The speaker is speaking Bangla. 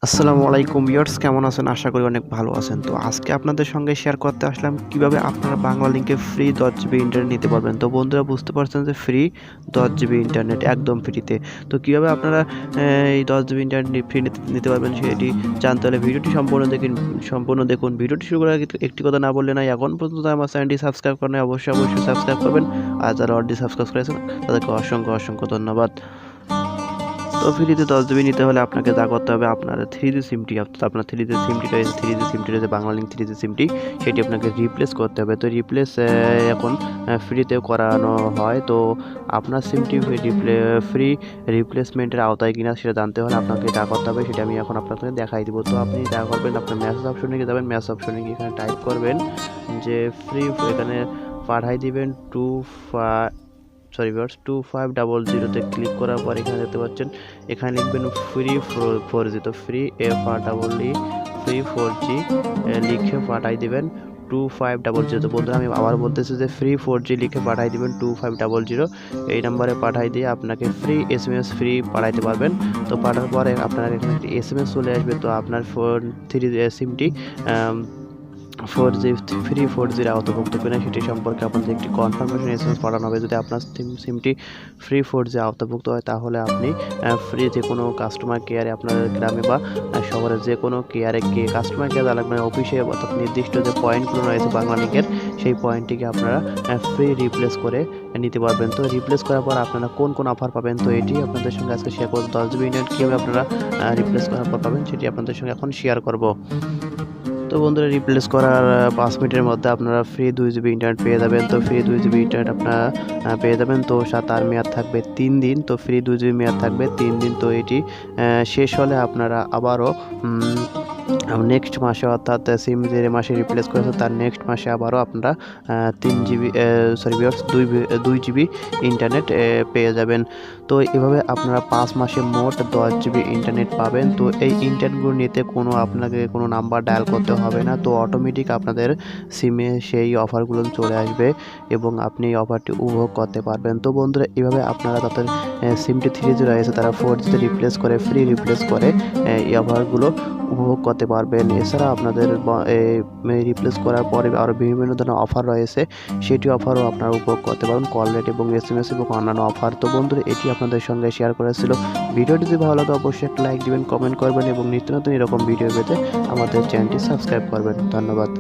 আসসালামু আলাইকুম ভিউয়ার্স, কেমন আছেন? আশা করি অনেক ভালো আছেন। তো আজকে আপনাদের সঙ্গে শেয়ার করতে আসলাম কিভাবে আপনারা বাংলা লিংকে ফ্রি 10 জিবি ইন্টারনেট নিতে পারবেন। তো বন্ধুরা বুঝতে পারছেন যে ফ্রি 10 জিবি ইন্টারনেট একদম ফ্রিতে। তো কিভাবে আপনারা এই 10 জিবি ইন্টারনেট ফ্রি নিতে পারবেন সেটি জানতে হলে ভিডিওটি সম্পূর্ণ দেখুন। ভিডিওটি শুরু করার আগে একটি কথা না বললে নয়, এখন পর্যন্ত আমার চ্যানেলটি সাবস্ক্রাইব করেন নাই অবশ্যই সাবস্ক্রাইব করবেন। আর যারা অলরেডি সাবস্ক্রাইব করেছেন তাদেরকে অসংখ্য ধন্যবাদ। তো ফ্রিতে 10 জিবি নিতে হলে আপনাকে যা করতে হবে, আপনার 3G সিমটি অর্থাৎ আপনার 3G সিমটি রয়েছে, 3G সিমটি রয়েছে বাংলালিংক 3G সিমটি, সেটি আপনাকে রিপ্লেস করতে হবে। তো রিপ্লেস এখন ফ্রিতেও করানো হয়। তো আপনার সিমটি ফ্রি রিপ্লেসমেন্টের আওতায় কিনা সেটা জানতে হলে আপনাকে যা করতে হবে সেটা আমি এখন আপনাকে দেখাই দিব। তো আপনি যা করবেন, আপনার মেসেজ অপশনে গিয়ে যাবেন, মেসেজ অপশনে গিয়ে এখানে টাইপ করবেন যে ফ্রি, এখানে পাঠাই দিবেন 2500 ক্লিক করার পর এখানে দেখতে পাচ্ছেন, এখানে লিখবেন ফ্রি 4G। তো ফ্রি ফ্রি 4G লিখে পাঠাই দিবেন 2500। তো বন্ধুরা আমি আবার বলতেছি যে ফ্রি 4G লিখে পাঠাই দিবেন 2500, এই নাম্বারে পাঠাই দিয়ে আপনাকে ফ্রি SMS ফ্রি পাঠাইতে পারবেন। তো পাঠার পরে আপনার এখানে একটি SMS চলে আসবে। তো আপনার ফোন 3G সিমটি 4G ফ্রি 4Gর আওতাভুক্ত কিনা সেটি সম্পর্কে আপনাদের একটি কনফার্মেশন SMS পাঠানো হবে। যদি আপনার সিমটি ফ্রি 4G আওতাভুক্ত হয় তাহলে আপনি ফ্রি যে কোনো কাস্টমার কেয়ারে, আপনার গ্রামে বা শহরে যে কোনো কাস্টমার কেয়ার লাগবে অফিসে, অর্থাৎ নির্দিষ্ট যে পয়েন্টগুলো রয়েছে বাংলালিংকের, সেই পয়েন্টটিকে আপনারা ফ্রি রিপ্লেস করে নিতে পারবেন। তো রিপ্লেস করার পর আপনারা কোন অফার পাবেন, তো এটি আপনাদের সঙ্গে আজকে শেয়ার করব। 10 জিবি ইন্টারনেট কীভাবে আপনারা রিপ্লেস করার পর পাবেন সেটি আপনাদের সঙ্গে এখন শেয়ার করব। তো বন্ধুরা রিপ্লেস করার 5 মিনিটের মধ্যে আপনারা ফ্রি 2 জিবি ইন্টারনেট পেয়ে যাবেন। তো ফ্রি 2 জিবি ইন্টারনেট আপনারা পেয়ে যাবেন। তো তার মেয়াদ থাকবে 3 দিন। তো ফ্রি 2 জিবি মেয়াদ থাকবে 3 দিন। তো এটি শেষ হলে আপনারা আবারও নেক্সট মাসে, অর্থাৎ সিম যে মাসে রিপ্লেস করেছে তার নেক্সট মাসে আবারও আপনারা 3 জিবি ভিউয়ার্স 2 জিবি ইন্টারনেট পেয়ে যাবেন। তো এভাবে আপনারা 5 মাসে মোট 10 জিবি ইন্টারনেট পাবেন। তো এই ইন্টারনেটগুলো নিতে আপনাকে কোনো নাম্বার ডায়াল করতে হবে না। তো অটোমেটিক আপনাদের সিমে সেই অফারগুলো চলে আসবে এবং আপনি এই অফারটি উপভোগ করতে পারবেন। তো বন্ধুরা এভাবে আপনারা তাদের সিমটি 3G রয়েছে তারা 4Gতে রিপ্লেস করে, ফ্রি রিপ্লেস করে এই অফারগুলো উপভোগ করতে পারবেন। এছাড়া আপনাদের রিপ্লেস করার পরে আরও বিভিন্ন ধরনের অফার রয়েছে, সেটি অফারও আপনারা উপভোগ করতে পারবেন, কল রেট এবং SMS এবং অন্যান্য অফার। তো বন্ধুরা এটি আপনাদের সঙ্গে শেয়ার করেছিল। ভিডিওটি যদি ভালো লাগে অবশ্যই একটা লাইক দিবেন, কমেন্ট করবেন এবং নিত্য নতুন এরকম ভিডিও পেতে আমাদের চ্যানেলটি সাবস্ক্রাইব করবেন। ধন্যবাদ।